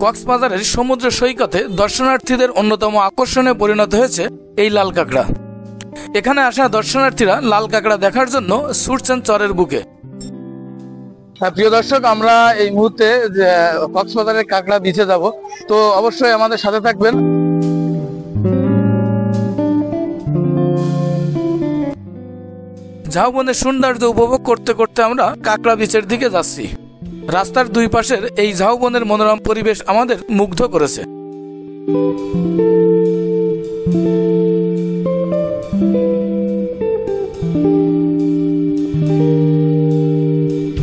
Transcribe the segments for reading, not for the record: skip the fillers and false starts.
কক্সবাজারের সমুদ্র সৈকতে দর্শনার্থীদের অন্যতম আকর্ষণে পরিণত হয়েছে এই লাল কাঁকড়া। এখানে আসা দর্শনার্থীরা লাল কাঁকড়া দেখার জন্য ছুটছেন চরের বুকে। প্রিয় দর্শক, আমরা এই মুহূর্তে কক্সবাজারের কাঁকড়া বিচে যাব, তো অবশ্যই আমাদের সাথে থাকবেন। ঝাউবনের সৌন্দর্য উপভোগ করতে করতে আমরা কাঁকড়া বিচের দিকে যাচ্ছি। রাস্তার দুই পাশের এই ঝাউবনের মনোরম পরিবেশ আমাদের মুগ্ধ করেছে।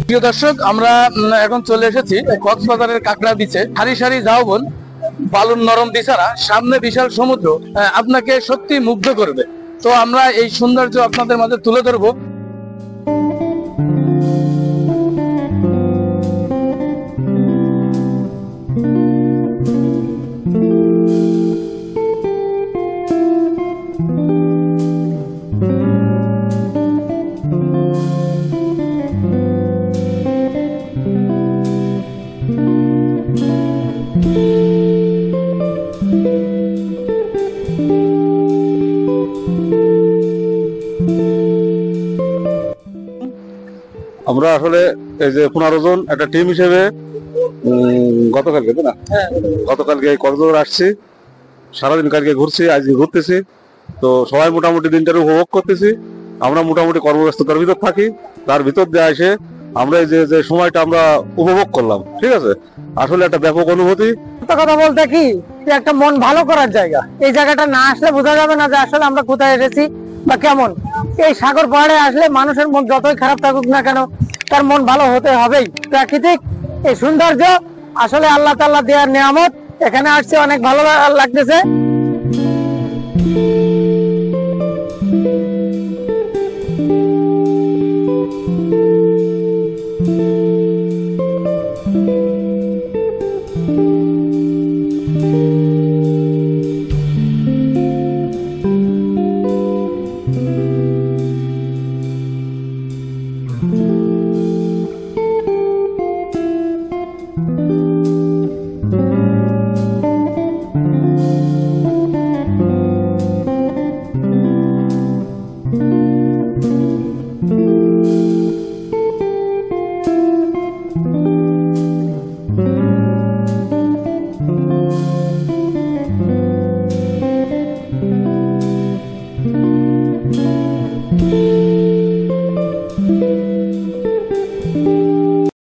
প্রিয় দর্শক, আমরা এখন চলে এসেছি কক্সবাজারের কাঁকড়া বিচে। সারি সারি ঝাউবন, বালুর নরম বিছানা, সামনে বিশাল সমুদ্র আপনাকে সত্যি মুগ্ধ করবে। তো আমরা এই সৌন্দর্য আপনাদের মাঝে তুলে ধরবো। আমরা আসলে এই যে 15 জন একটা টিম হিসেবে গতকালকে কক্সবাজার আসছি। সারাদিন কালকে ঘুরছি, আজকে ঘুরতেছি। তো সবাই মোটামুটি দিনটার উপভোগ করতেছি। আমরা মোটামুটি কর্মব্যস্ততার ভিতর থাকি, তার ভিতর দিয়ে এসে আমরা এই যে সময়টা আমরা উপভোগ করলাম। ঠিক আছে, আসলে একটা ব্যাপক অনুভূতি। কথা বলতে কি, একটা মন ভালো করার জায়গা। এই জায়গাটা না আসলে বোঝা যাবে না যে আসলে আমরা কোথায় এসেছি বা কেমন। এই সাগর পাহাড়ে আসলে মানুষের মন যতই খারাপ থাকুক না কেন, তার মন ভালো হতে হবেই। প্রাকৃতিক এই সৌন্দর্য আসলে আল্লাহ তাআলা দেওয়ার নিয়ামত। এখানে আসছে, অনেক ভালো লাগতেছে।